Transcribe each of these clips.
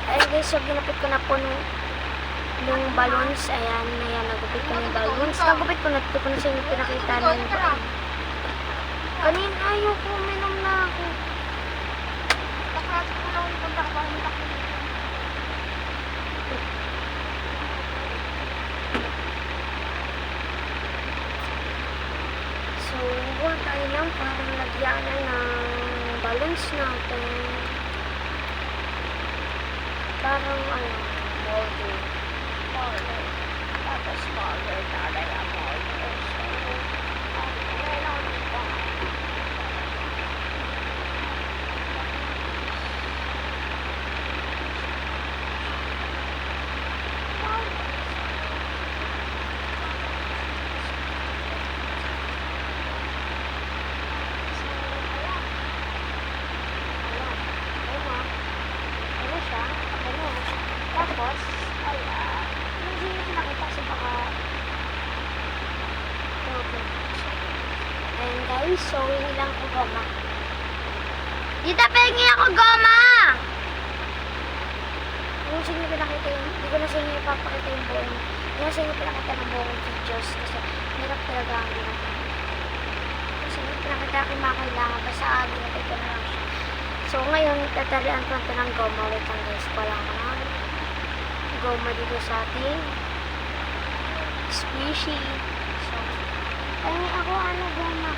Ayun guys, so ginapit ko na po nung balloons. Ayan, nagupit ko ng balloons. Nagupit ko na sa inyo pinakita nyo ba. Kanina ayaw ko, uminom na ako. Nakarati ko lang yung punta ko para makakita. So, buwan tayo lang parang lagyanan ng balloons natin. Parang ano, molder. Tapos molder, talaga molder. So, meron dito. Tapos, hindi nyo pinakita kasi baka Ayan guys, so hindi lang ko goma. Dita, pengi ako goma! Kung sa inyo pinakita yung, hindi ko na sa inyo ipapakita yung buong, hindi na sa inyo pinakita ng buong videos kasi hirap talaga ang ginagawa. Kasi pinakita ko yung mga kailangan, basta ginagay ko na lang siya. So ngayon, tatalian ko natin ng goma. Wait lang guys, wala ko na goma dito sa ating squishy. So, ay ako ano goma.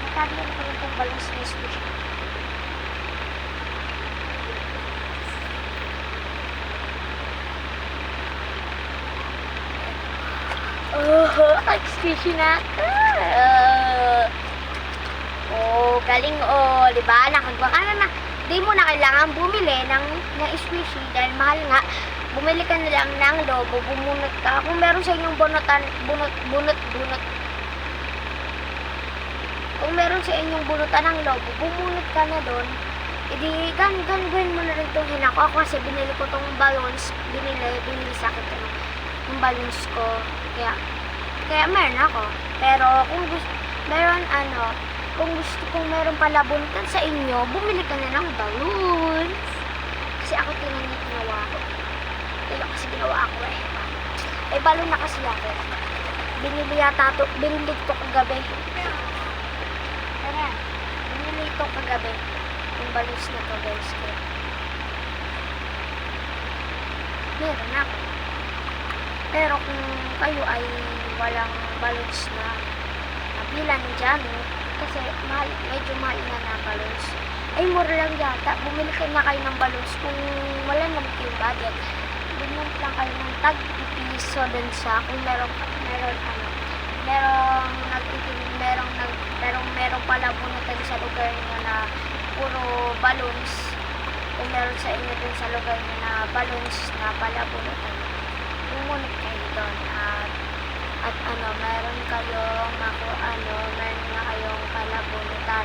Natalian ko rin itong balance na squishy. Squishy na ako. Oh, galing oh, di ba? Nakagawa ka na. Di mo na kailangan bumili ng squishy dahil mahal nga. Bumili ka na lang ng lobo, bumunot ka. Kung meron sa inyong bunutan, bunot. Kung meron sa inyong bunutan ng lobo, bumunot ka na doon. Hindi, gawin mo na rin itong hinako. Ako kasi binili ko itong balloons. Binili sa akin ito ng balloons ko. Kaya meron ako. Pero kung gusto, kung meron pala bunutan sa inyo, bumili ka na ng balloons. Kasi ako ginawa ko. Kasi ginawa ako eh. Eh, balloon na kasi ako. Binili ko kagabi. Ayan. Binili ko kagabi. Yung balloons na to guys. Meron ako. Pero kung kayo ay walang balloons na bilan dyan, kasi medyo mahal na balloons. Ay, mura lang yata. Bumili kayo na kayo ng balloons kung wala naman kayong budget. Bumili lang kayo ng tag-piso dun sa, kung merong pala bunutan sa lugar nyo na puro balloons. Kung meron sa inyo dun sa lugar nyo na balloons na pala bunutan, bumunot kayo doon. At meron kayong meron na kayong palabunutan.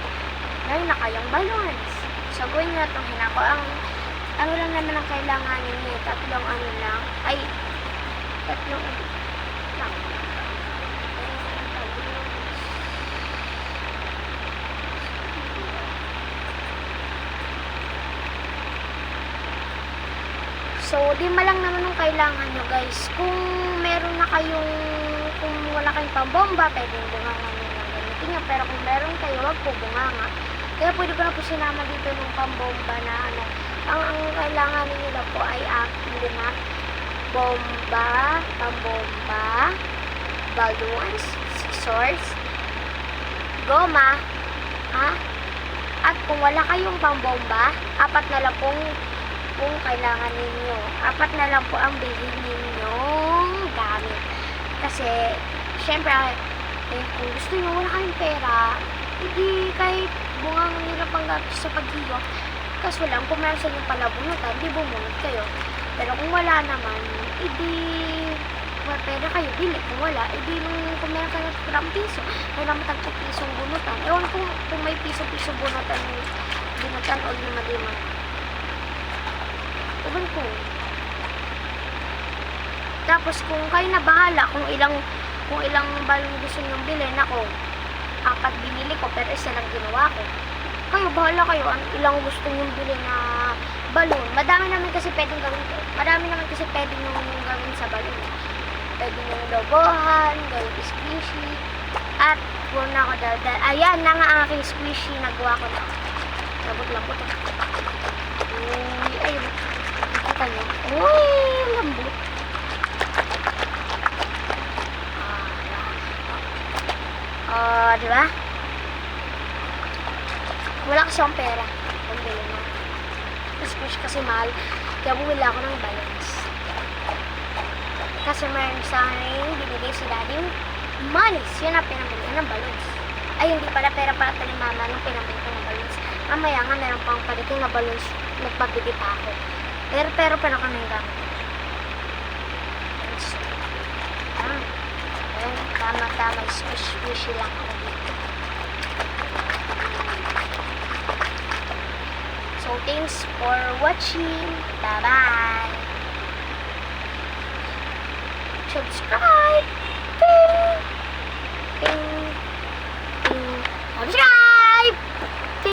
Meron na kayong balloons. So, gawin nyo itong hinako. Ang lang naman ang kailangan ninyo. Tatlong lang. So, lima lang naman ang kailangan nyo guys. Kung meron na kayong, kung wala kayong pambomba, pwedeng bunganga nyo lang gamitin nyo. Pero kung meron kayo, wag po bunganga. Kaya pwede ko na po sinama dito ng pambomba na ang kailangan ninyo na po ay lima. Bomba, pambomba, balloons, scissors, goma, at kung wala kayong pambomba, apat na lang pong kung kailangan ninyo. Apat na lang po ang bilhin ninyong gamit. Kasi, syempre, kung gusto nyo, wala kayong pera, hindi kahit bungang nila pang gamit sa paghiyo. Kaso lang, kung meron sa inyong palabunutan, di bumunot kayo. Pero kung wala naman, hindi pera kayo, bili. Kung wala, kung meron kayo ng piso, kailangan matagpo-pisong bunutan. Ewan kung may piso-piso bunutan o lima-lima. Ewan ko. Tapos kung kayo na bahala kung ilang balon gusto nyong bilhin, ako 4 binili ko pero isa lang ginawa ko. Kayo bahala kayo ilang gusto nyong bilhin na balloon. Madami naman kasi pwedeng gawin. Marami naman kasi pwedeng yung gawin sa balloon. Pwede yung lobohan, gawin squishy. At huwag na ako daldal. Ayan na nga ang aking squishy. Nagawa ko na. Lambot-lambot. Uy, ayun. Nakita niyo? Uy, ang lambot. Di ba? Wala kasi akong pera. Pambili na. Squish kasi mahal. Kaya bumili ako ng balloons. Kasi mayroon sa akin binigay si daddy money. Yun ang pinabili ng balloons. Ay, hindi pala pera para ito ni mama nung pinabili ko ng balloons. Mamaya nga meron pang palitin na balloons. Nagpabili pa ako. Pero pa ako ng gamit. Ayan, tama-tama. Squish-squishy lang ako dito. So, thanks for watching. Bye-bye. Subscribe!